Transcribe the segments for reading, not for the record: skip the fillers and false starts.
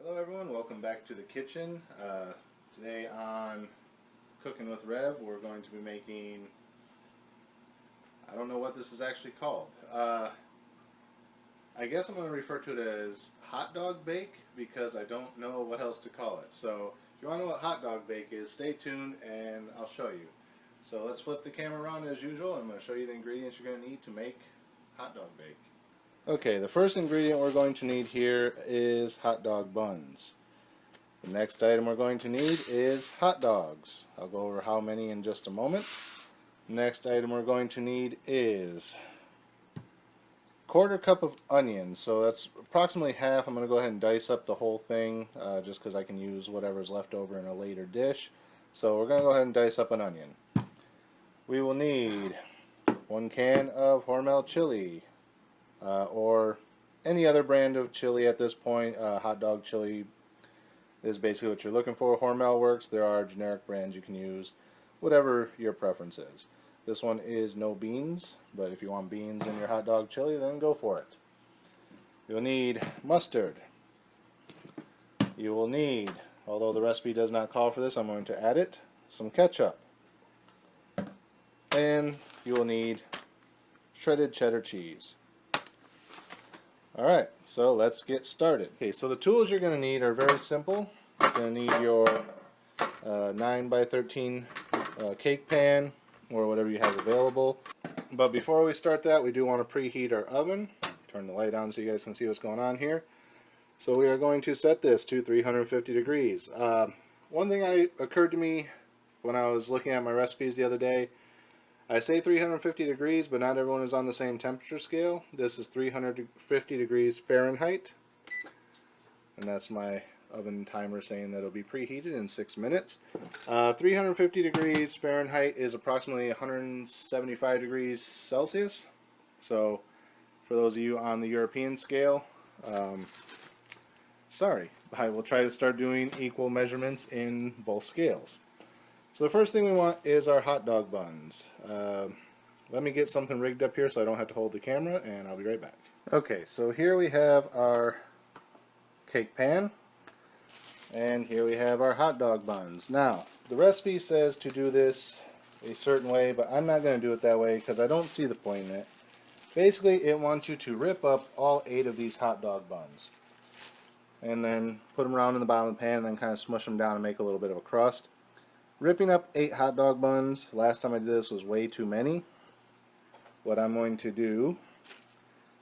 Hello everyone, welcome back to the kitchen. Today on Cooking with Rev, we're going to be making, I don't know what this is actually called. I guess I'm going to refer to it as hot dog bake because I don't know what else to call it. So if you want to know what hot dog bake is, stay tuned and I'll show you. So let's flip the camera around as usual. I'm going to show you the ingredients you're going to need to make hot dog bake. Okay, the first ingredient we're going to need here is hot dog buns. The next item we're going to need is hot dogs. I'll go over how many in just a moment. Next item we're going to need is quarter cup of onions. So that's approximately half. I'm going to go ahead and dice up the whole thing just because I can use whatever's left over in a later dish. So we're going to go ahead and dice up an onion. We will need 1 can of Hormel chili. Or any other brand of chili at this point. Hot dog chili is basically what you're looking for. Hormel works. There are generic brands you can use, whatever your preference is. This one is no beans, but if you want beans in your hot dog chili, then go for it. You'll need mustard. You will need, although the recipe does not call for this, I'm going to add it, some ketchup. And you will need shredded cheddar cheese. Alright, so let's get started. Okay, so the tools you're going to need are very simple. You're going to need your 9 by 13 cake pan or whatever you have available. But before we start that, we do want to preheat our oven. Turn the light on so you guys can see what's going on here. So we are going to set this to 350 degrees. One thing occurred to me when I was looking at my recipes the other day. I say 350 degrees, but not everyone is on the same temperature scale. This is 350 degrees Fahrenheit, and that's my oven timer saying that it'll be preheated in 6 minutes. 350 degrees Fahrenheit is approximately 175 degrees Celsius. So for those of you on the European scale, sorry, I will try to start doing equal measurements in both scales. So the first thing we want is our hot dog buns. Let me get something rigged up here so I don't have to hold the camera, and I'll be right back. Okay, so here we have our cake pan, and here we have our hot dog buns. Now, the recipe says to do this a certain way, but I'm not going to do it that way because I don't see the point in it. Basically, it wants you to rip up all 8 of these hot dog buns, and then put them around in the bottom of the pan, and then kind of smush them down and make a little bit of a crust. Ripping up 8 hot dog buns, last time I did this was way too many. What I'm going to do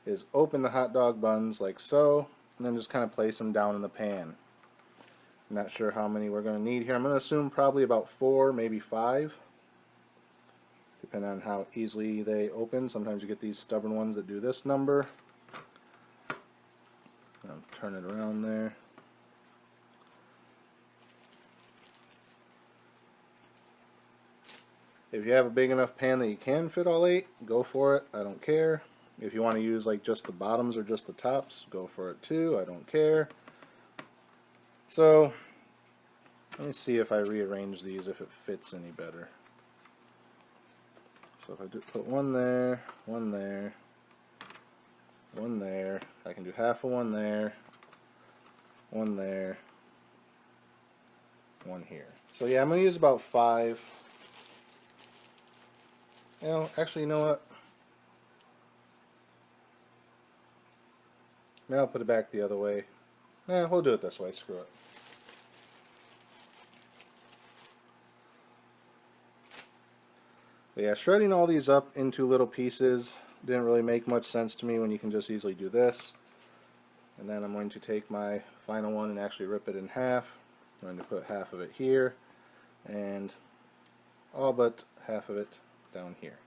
is open the hot dog buns like so, and then just kind of place them down in the pan. I'm not sure how many we're going to need here. I'm going to assume probably about 4, maybe 5, depending on how easily they open. Sometimes you get these stubborn ones that do this number. I'll turn it around there. If you have a big enough pan that you can fit all 8, go for it. I don't care. If you want to use like just the bottoms or just the tops, go for it too. I don't care. So let me see if I rearrange these, if it fits any better. So if I do put one there, one there, one there, I can do half of one there, one there, one here. So yeah, I'm going to use about 5. Actually, you know what? Now I'll put it back the other way. We'll do it this way. Screw it. But yeah, shredding all these up into little pieces didn't really make much sense to me when you can just easily do this. And then I'm going to take my final one and actually rip it in half. I'm going to put half of it here and all but half of it down here.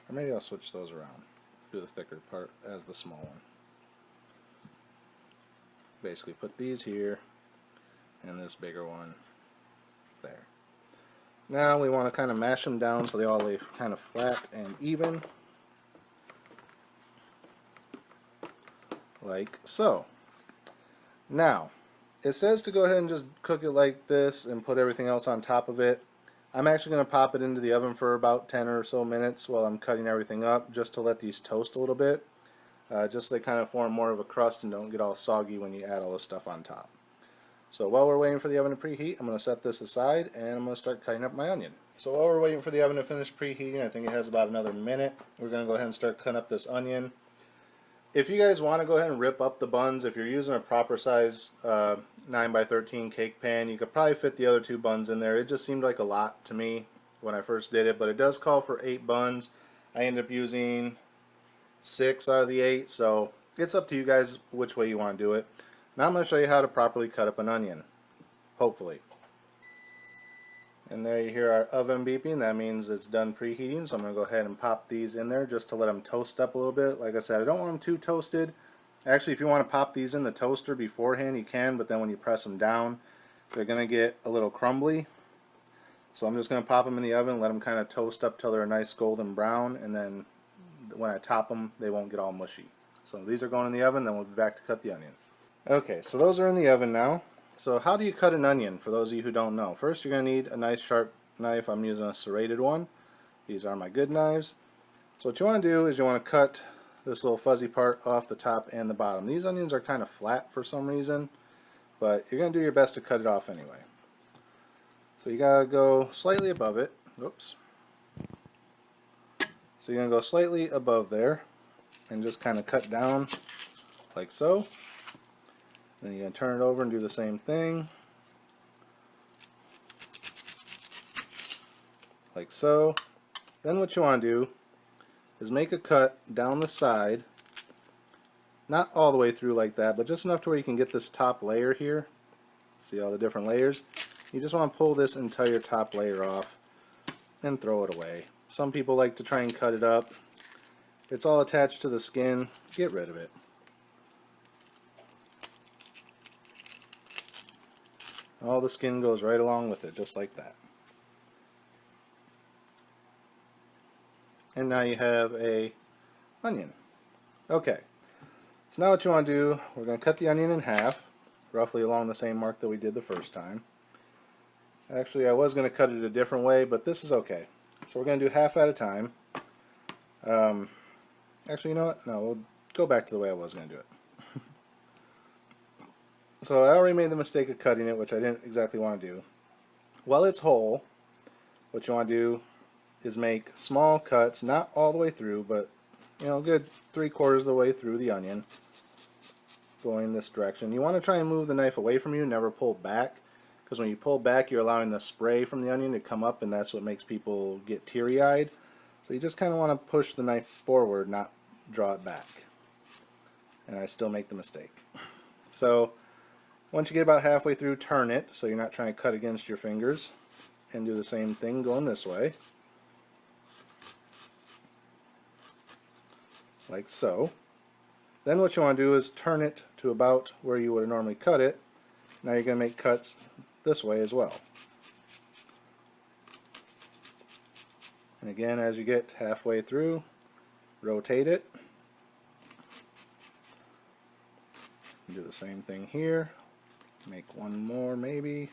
Or maybe I'll switch those around. Do the thicker part as the small one. Basically put these here and this bigger one there. Now we want to kind of mash them down so they all lay kind of flat and even. Like so. Now, it says to go ahead and just cook it like this and put everything else on top of it. I'm actually going to pop it into the oven for about 10 or so minutes while I'm cutting everything up, just to let these toast a little bit. just so they kind of form more of a crust and don't get all soggy when you add all the stuff on top. So while we're waiting for the oven to preheat, I'm going to set this aside and I'm going to start cutting up my onion. So while we're waiting for the oven to finish preheating, I think it has about another minute, we're going to go ahead and start cutting up this onion. If you guys want to go ahead and rip up the buns, if you're using a proper size 9x13 cake pan, you could probably fit the other 2 buns in there. It just seemed like a lot to me when I first did it, but it does call for 8 buns. I ended up using 6 out of the 8, so it's up to you guys which way you want to do it. Now I'm going to show you how to properly cut up an onion, hopefully. And there you hear our oven beeping. That means it's done preheating, so I'm going to go ahead and pop these in there just to let them toast up a little bit. Like I said, I don't want them too toasted. Actually, if you want to pop these in the toaster beforehand, you can, but then when you press them down, they're going to get a little crumbly. So I'm just going to pop them in the oven, let them kind of toast up till they're a nice golden brown, and then when I top them, they won't get all mushy. So these are going in the oven, then we'll be back to cut the onion. Okay, so those are in the oven now. So how do you cut an onion, for those of you who don't know? First, you're going to need a nice sharp knife. I'm using a serrated one. These are my good knives. So what you want to do is you want to cut this little fuzzy part off the top and the bottom. These onions are kind of flat for some reason, but you're going to do your best to cut it off anyway. So you got to go slightly above it. Oops. So you're going to go slightly above there and just kind of cut down like so. Then you're going to turn it over and do the same thing, like so. Then what you want to do is make a cut down the side, not all the way through like that, but just enough to where you can get this top layer here. See all the different layers? You just want to pull this entire top layer off and throw it away. Some people like to try and cut it up. It's all attached to the skin. Get rid of it. All the skin goes right along with it, just like that. And now you have a onion. Okay, so now what you want to do, we're going to cut the onion in half, roughly along the same mark that we did the first time. Actually, I was going to cut it a different way, but this is okay. So we're going to do half at a time. Actually, you know what? No, we'll go back to the way I was going to do it. So I already made the mistake of cutting it, which I didn't exactly want to do. While it's whole, what you want to do is make small cuts, not all the way through, but you know, good 3/4 of the way through the onion, going this direction. You want to try and move the knife away from you, never pull back, because when you pull back, you're allowing the spray from the onion to come up, and that's what makes people get teary-eyed. So you just kind of want to push the knife forward, not draw it back. And I still make the mistake. So once you get about halfway through, turn it so you're not trying to cut against your fingers, and do the same thing going this way, like so. Then what you want to do is turn it to about where you would normally cut it. Now you're going to make cuts this way as well. And again, as you get halfway through, rotate it. Do the same thing here. Make one more maybe.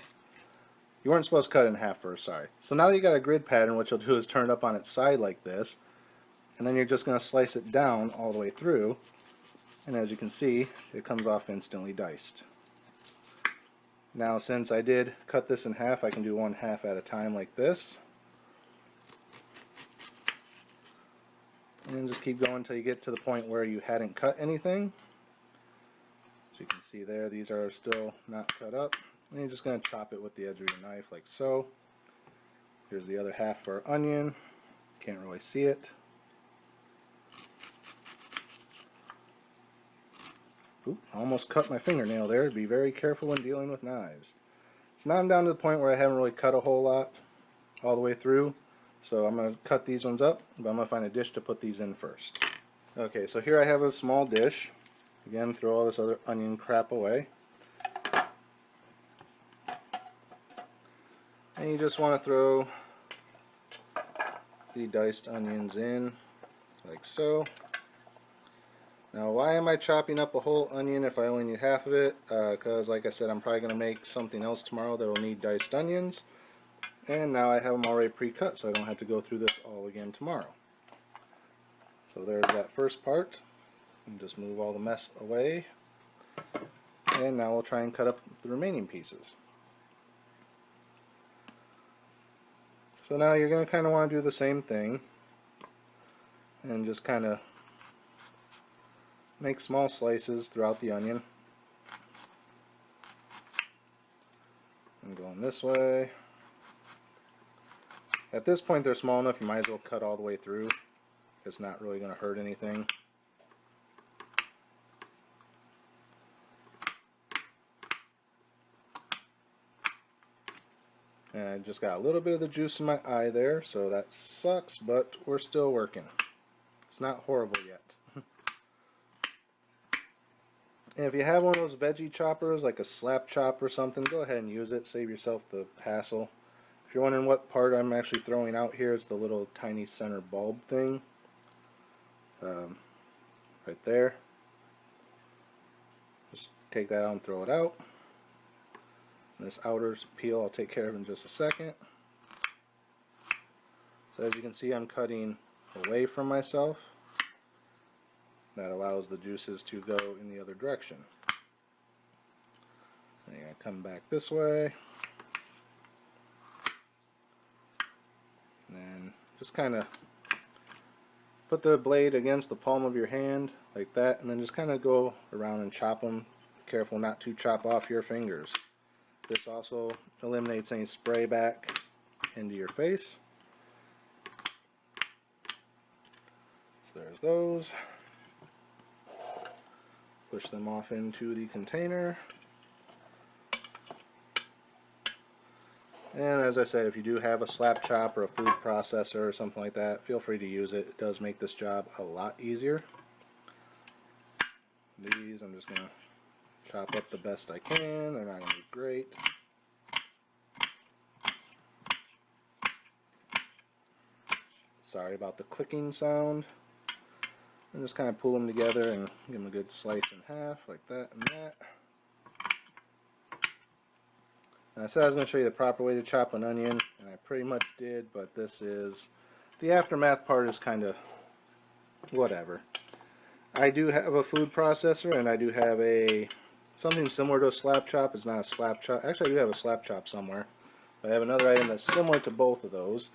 You weren't supposed to cut it in half first, sorry. So now that you got a grid pattern, what you'll do is turn it up on its side like this, and then you're just going to slice it down all the way through, and as you can see, it comes off instantly diced. Now since I did cut this in half, I can do one half at a time like this. And then just keep going until you get to the point where you hadn't cut anything. As you can see there, these are still not cut up. And you're just going to chop it with the edge of your knife like so. Here's the other half for our onion. Can't really see it. Oop, almost cut my fingernail there. Be very careful when dealing with knives. So now I'm down to the point where I haven't really cut a whole lot all the way through. So I'm going to cut these ones up, but I'm going to find a dish to put these in first. Okay, so here I have a small dish. Again, throw all this other onion crap away. And you just want to throw the diced onions in, like so. Now, why am I chopping up a whole onion if I only need half of it? Because, like I said, I'm probably going to make something else tomorrow that will need diced onions. And now I have them already pre-cut, so I don't have to go through this all again tomorrow. So there's that first part. And just move all the mess away. And now we'll try and cut up the remaining pieces. So now you're going to kind of want to do the same thing and just kind of make small slices throughout the onion. And going this way. At this point they're small enough you might as well cut all the way through. It's not really going to hurt anything. And I just got a little bit of the juice in my eye there, so that sucks, but we're still working. It's not horrible yet. And if you have one of those veggie choppers, like a slap chop or something, go ahead and use it. Save yourself the hassle. If you're wondering what part I'm actually throwing out here, it's the little tiny center bulb thing. Right there. Just take that out and throw it out. And this outer peel I'll take care of in just a second. So as you can see, I'm cutting away from myself. That allows the juices to go in the other direction. And you're going to come back this way. And then just kind of put the blade against the palm of your hand like that, and then just kind of go around and chop them. Careful not to chop off your fingers. This also eliminates any spray back into your face. So there's those. Push them off into the container. And as I said, if you do have a slap chop or a food processor or something like that, feel free to use it. It does make this job a lot easier. These I'm just going to chop up the best I can. They're not going to be great. Sorry about the clicking sound. And just kind of pull them together and give them a good slice in half, like that and that. And I said I was going to show you the proper way to chop an onion, and I pretty much did, but this is, the aftermath part is kind of whatever. I do have a food processor, and I do have something similar to a slap chop. It's not a slap chop. Actually, I do have a slap chop somewhere. I have another item that's similar to both of those,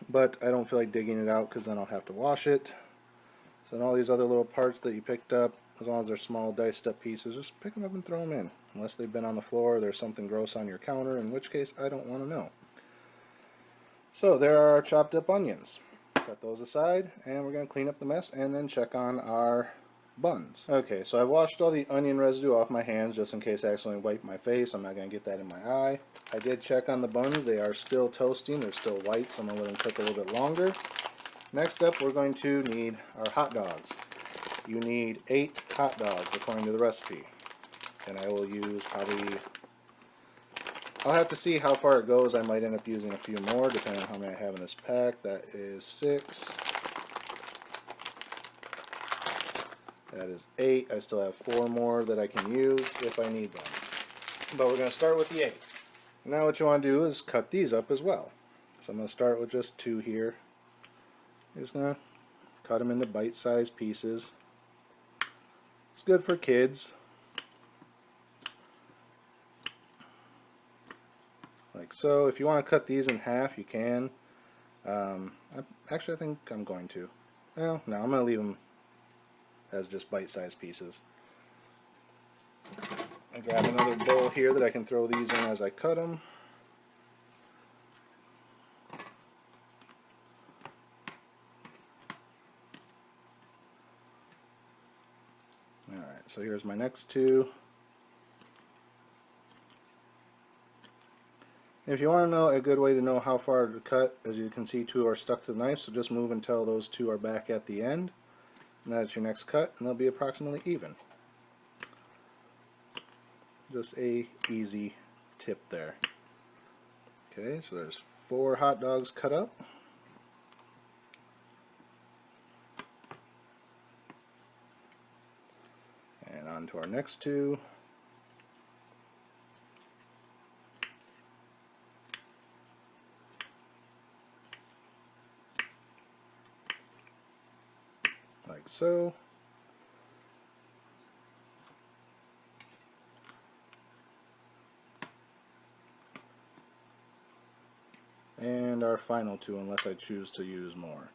but I don't feel like digging it out because then I'll have to wash it. So then all these other little parts that you picked up, as long as they're small diced up pieces, just pick them up and throw them in. Unless they've been on the floor or there's something gross on your counter, in which case I don't want to know. So there are our chopped up onions. Set those aside, and we're going to clean up the mess and then check on our buns. Okay, so I've washed all the onion residue off my hands just in case I accidentally wipe my face. I'm not going to get that in my eye. I did check on the buns. They are still toasting. They're still white, so I'm going to let them cook a little bit longer. Next up, we're going to need our hot dogs. You need 8 hot dogs according to the recipe. And I will use probably, I'll have to see how far it goes. I might end up using a few more depending on how many I have in this pack. That is 6. That is 8. I still have 4 more that I can use if I need them. But we're going to start with the 8. Now what you want to do is cut these up as well. So I'm going to start with just 2 here. I'm just going to cut them into bite-sized pieces. It's good for kids. Like so. If you want to cut these in half, you can. Actually, I think I'm going to. Well, no, I'm going to leave them as just bite-sized pieces. I grab another bowl here that I can throw these in as I cut them. Alright, so here's my next 2. If you want to know a good way to know how far to cut, as you can see 2 are stuck to the knife, so just move until those 2 are back at the end. And that's your next cut, and they'll be approximately even. Just a easy tip there. Okay, so there's 4 hot dogs cut up. And on to our next 2. Like so. And our final two, unless I choose to use more,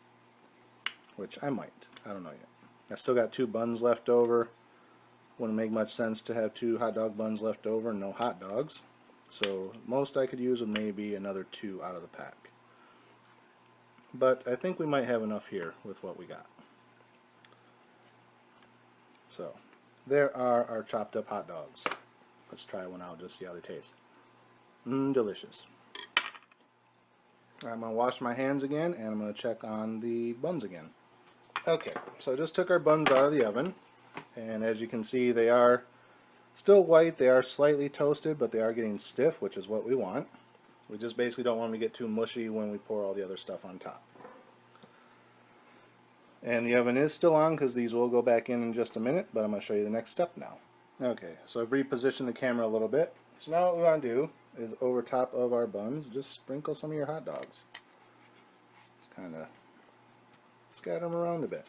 which I might. I don't know yet. I've still got 2 buns left over. Wouldn't make much sense to have 2 hot dog buns left over and no hot dogs. So most I could use would maybe another 2 out of the pack. But I think we might have enough here with what we got. So there are our chopped up hot dogs. Let's try one out, just see how they taste. Delicious. I'm going to wash my hands again, and I'm going to check on the buns again. Okay, so I just took our buns out of the oven, and as you can see, they are still white. They are slightly toasted, but they are getting stiff, which is what we want. We just basically don't want them to get too mushy when we pour all the other stuff on top. And the oven is still on because these will go back in just a minute, but I'm going to show you the next step now. Okay, so I've repositioned the camera a little bit. So now what we want to do is over top of our buns, just sprinkle some of your hot dogs. Just kind of scatter them around a bit.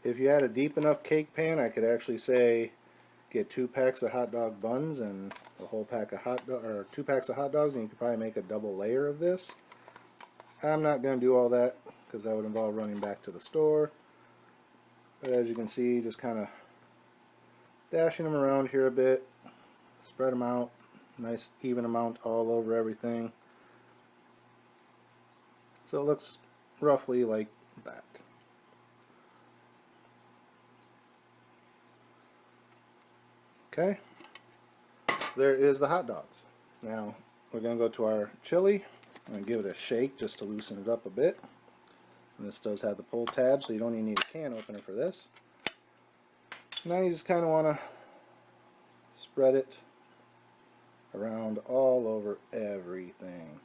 If you had a deep enough cake pan, I could actually say get 2 packs of hot dog buns and a whole pack of or 2 packs of hot dogs, and you could probably make a double layer of this. I'm not going to do all that because that would involve running back to the store. But as you can see, just kind of dashing them around here a bit, spread them out, nice even amount all over everything. So it looks roughly like that. Okay, so there is the hot dogs. Now we're going to go to our chili and give it a shake just to loosen it up a bit. And this does have the pull tab, so you don't even need a can opener for this. Now you just kind of want to spread it around all over everything.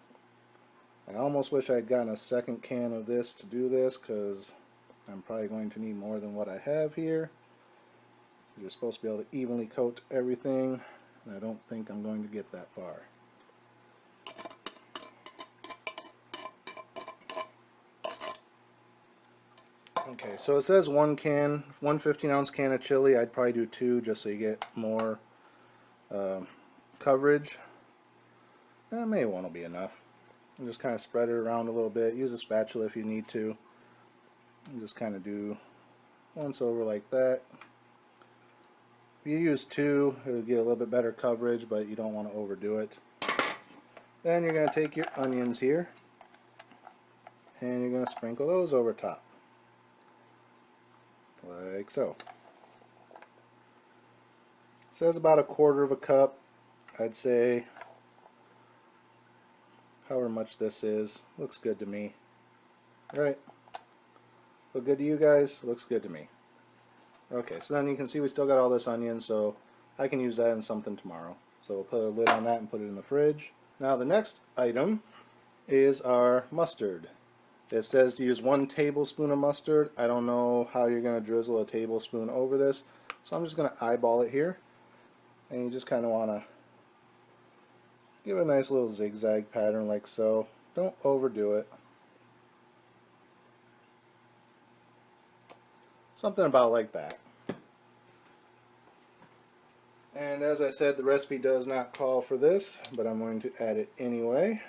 I almost wish I had gotten a second can of this to do this, because I'm probably going to need more than what I have here. You're supposed to be able to evenly coat everything, and I don't think I'm going to get that far. Okay, so it says 1 can, 1 15-ounce can of chili. I'd probably do 2 just so you get more coverage. Maybe 1 will be enough. And just kind of spread it around a little bit. Use a spatula if you need to. And just kind of do once over like that. If you use 2, it'll get a little bit better coverage, but you don't want to overdo it. Then you're going to take your onions here, and you're going to sprinkle those over top. Like so. It says about 1/4 cup. I'd say however much this is. Looks good to me. Right? Look good to you guys? Looks good to me. Okay, so then you can see we still got all this onion, so I can use that in something tomorrow. So we'll put a lid on that and put it in the fridge. Now the next item is our mustard. It says to use 1 tablespoon of mustard. I don't know how you're going to drizzle a tablespoon over this, so I'm just going to eyeball it here. And you just kind of want to give it a nice little zigzag pattern like so. Don't overdo it. Something about like that. And as I said, the recipe does not call for this, but I'm going to add it anyway.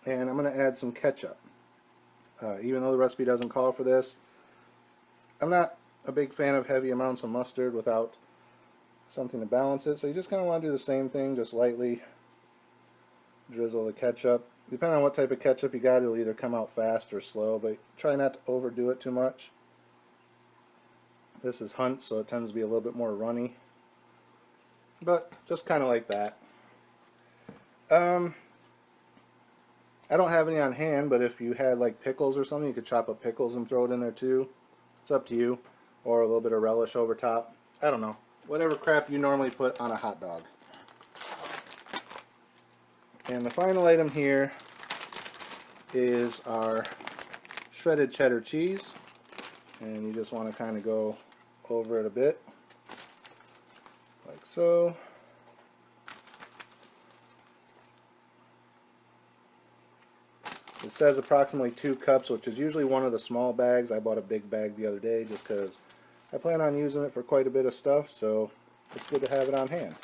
And I'm going to add some ketchup. Even though the recipe doesn't call for this, I'm not a big fan of heavy amounts of mustard without something to balance it. So you just kind of want to do the same thing, just lightly drizzle the ketchup. Depending on what type of ketchup you got, it'll either come out fast or slow, but try not to overdo it too much. This is Hunt, so it tends to be a little bit more runny. But just kind of like that. I don't have any on hand, but if you had like pickles or something, you could chop up pickles and throw it in there too. It's up to you. Or a little bit of relish over top. I don't know. Whatever crap you normally put on a hot dog. And the final item here is our shredded cheddar cheese. And you just want to kind of go over it a bit. Like so. It says approximately 2 cups, which is usually one of the small bags. I bought a big bag the other day just because I plan on using it for quite a bit of stuff, so it's good to have it on hand.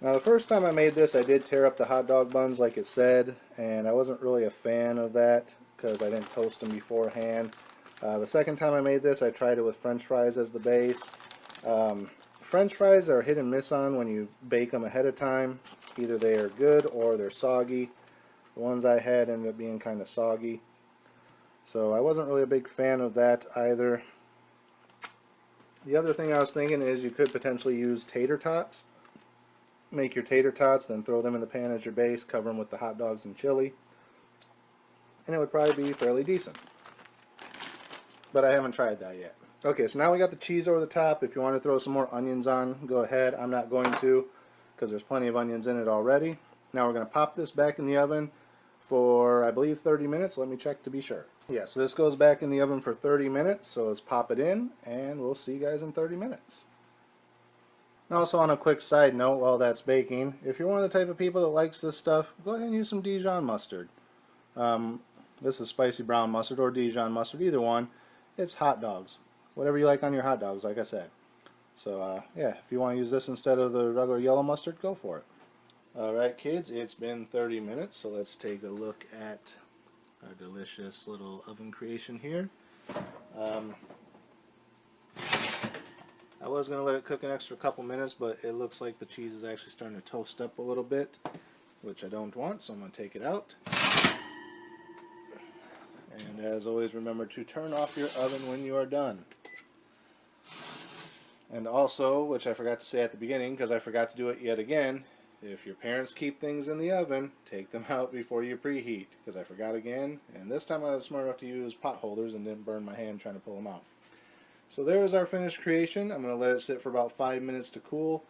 Now the first time I made this, I did tear up the hot dog buns like it said, and I wasn't really a fan of that because I didn't toast them beforehand. The second time I made this, I tried it with French fries as the base. French fries are hit and miss on when you bake them ahead of time. Either they are good or they're soggy. The ones I had ended up being kind of soggy. So I wasn't really a big fan of that either. The other thing I was thinking is you could potentially use tater tots. Make your tater tots, then throw them in the pan as your base, cover them with the hot dogs and chili, and it would probably be fairly decent. But I haven't tried that yet. Okay, so now we got the cheese over the top. If you want to throw some more onions on, go ahead. I'm not going to because there's plenty of onions in it already. Now we're going to pop this back in the oven for, I believe, 30 minutes. Let me check to be sure. Yeah, so this goes back in the oven for 30 minutes, so let's pop it in, and we'll see you guys in 30 minutes. Also, on a quick side note while that's baking, if you're one of the type of people that likes this stuff, go ahead and use some Dijon mustard. This is spicy brown mustard or Dijon mustard, either one. It's hot dogs. Whatever you like on your hot dogs, like I said. So, yeah, if you want to use this instead of the regular yellow mustard, go for it. Alright kids, it's been 30 minutes, so let's take a look at our delicious little oven creation here. I was going to let it cook an extra couple minutes, but it looks like the cheese is actually starting to toast up a little bit, which I don't want, so I'm going to take it out. And as always, remember to turn off your oven when you are done. And also, which I forgot to say at the beginning, because I forgot to do it yet again, if your parents keep things in the oven, take them out before you preheat, because I forgot again, and this time I was smart enough to use pot holders and didn't burn my hand trying to pull them out. So there is our finished creation. I'm going to let it sit for about 5 minutes to cool.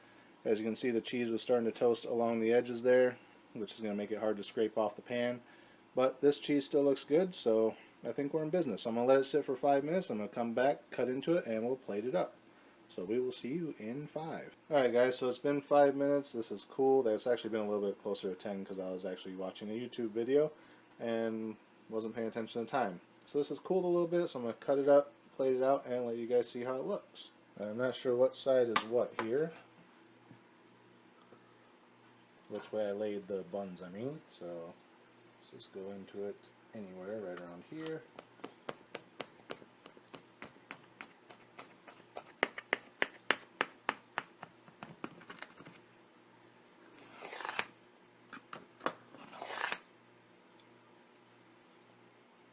As you can see, the cheese was starting to toast along the edges there, which is going to make it hard to scrape off the pan. But this cheese still looks good, so I think we're in business. I'm going to let it sit for 5 minutes. I'm going to come back, cut into it, and we'll plate it up. So we will see you in 5. Alright guys, so it's been 5 minutes. This is cool. That's actually been a little bit closer to 10 because I was actually watching a YouTube video and wasn't paying attention to time. So this has cooled a little bit, so I'm going to cut it up, plate it out, and let you guys see how it looks. I'm not sure what side is what here. Which way I laid the buns, I mean. So let's just go into it anywhere, right around here.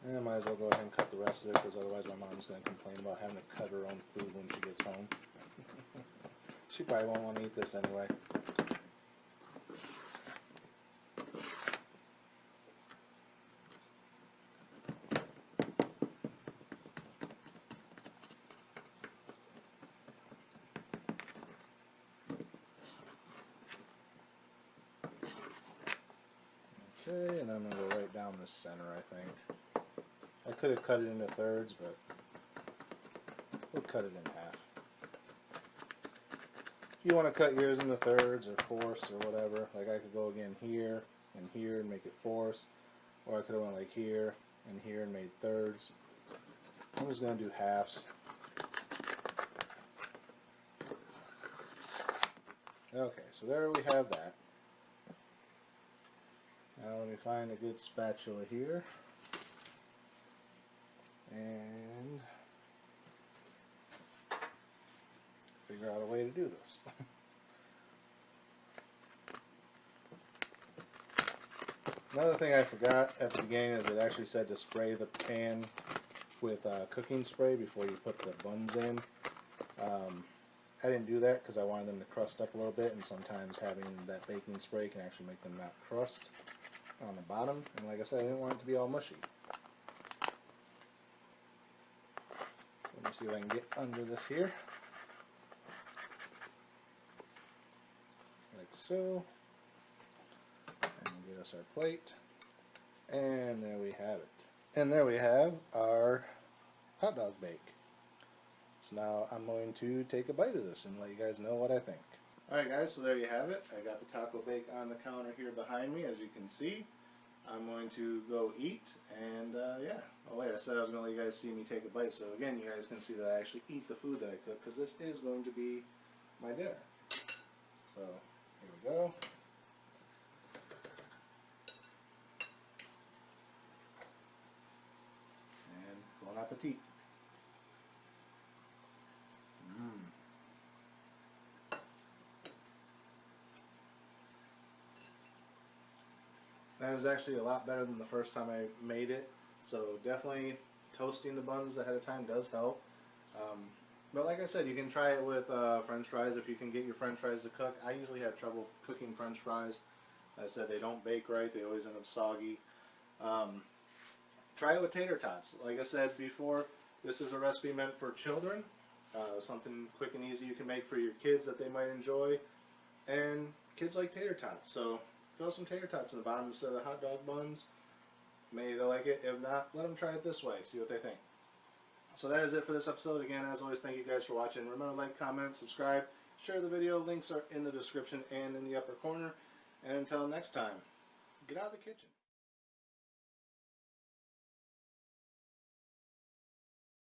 And I might as well go ahead and cut the rest of it, because otherwise my mom's going to complain about having to cut her own food when she gets home. She probably won't want to eat this anyway. Okay, and I'm going to go right down the center, I think. I could have cut it into thirds, but we'll cut it in half. If you want to cut yours into thirds or fourths or whatever, like I could go again here and make it fourths, or I could have went like here and made thirds. I'm just going to do halves. Okay, so there we have that. Now let me find a good spatula here and figure out a way to do this. Another thing I forgot at the beginning is it actually said to spray the pan with cooking spray before you put the buns in. I didn't do that because I wanted them to crust up a little bit, and sometimes having that baking spray can actually make them not crust on the bottom, and like I said, I didn't want it to be all mushy. Let me see if I can get under this here. Like so. And get us our plate. And there we have it. And there we have our hot dog bake. So now I'm going to take a bite of this and let you guys know what I think. Alright guys, so there you have it. I got the taco bake on the counter here behind me, as you can see. I'm going to go eat, and yeah. Oh wait, I said I was going to let you guys see me take a bite, so again, you guys can see that I actually eat the food that I cook, because this is going to be my dinner. So, here we go. And bon appetit. That is actually a lot better than the first time I made it. So definitely toasting the buns ahead of time does help. But like I said, you can try it with French fries if you can get your French fries to cook. I usually have trouble cooking French fries. Like I said, they don't bake right. They always end up soggy. Try it with tater tots. Like I said before, this is a recipe meant for children. Something quick and easy you can make for your kids that they might enjoy. And kids like tater tots. So throw some tater tots in the bottom instead of the hot dog buns. Maybe they'll like it. If not, let them try it this way. See what they think. So that is it for this episode. Again, as always, thank you guys for watching. Remember to like, comment, subscribe, share the video. Links are in the description and in the upper corner. And until next time, get out of the kitchen.